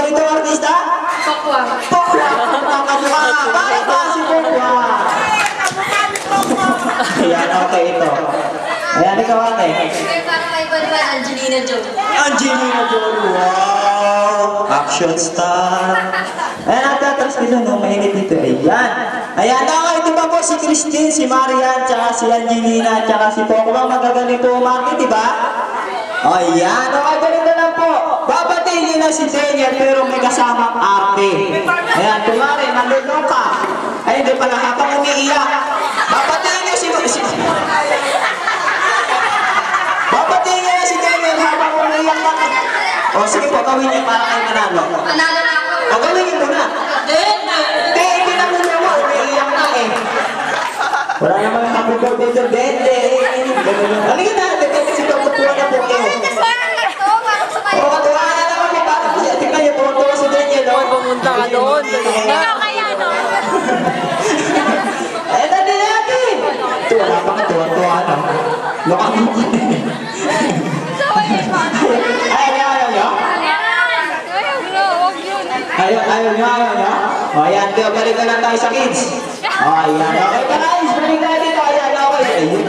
paborito artista? Pokwa. Pokwa! Nakamukha! Bakit ba si Pokwa? Ayan, okay ito. Ayan, ikaw ate. Parang may iba Angelina Jolie. Angelina Jolie, wow! Action star. Ayan, ate, atras dito, no? Mainit dito. Ayan. Ayan, okay, ito pa po si Christine, si Marian, tsaka si Angelina, tsaka si Pokwa. Magaganito umakit, di ba? Ayan, okay, ganito lang po. Babatiin nyo na si Daniel, pero may kasamang ate. Ayan, kumari, nandun ka. Ay, hindi pala, habang umiiyak. Babatiin nyo si... Babatiin nyo na si Daniel habang umiiyak ka. O, sige po, gawin niyo para kayo manalo. Manalo na ako. O, gawin niyo na. Hindi na mo naman, umiiyak na eh. Wala naman happy birthday to Dende. Halika na, Dende, kasi pagkukuha na po kayo. Oo, katuwa na naman po. Kasi tingnan niyo, tuwa si Daniel. Hoy, pumunta ka doon. Ikaw kaya, no? Eh, dali natin! Ito, wala pang tuwa-tuwa, no? Loka-loka. Ayaw niyo? Ayaw niyo? O, ayan, balik na lang tayo sa kids. O, ayan, okay pa guys, balik na dito. Ayan, okay. Ayun,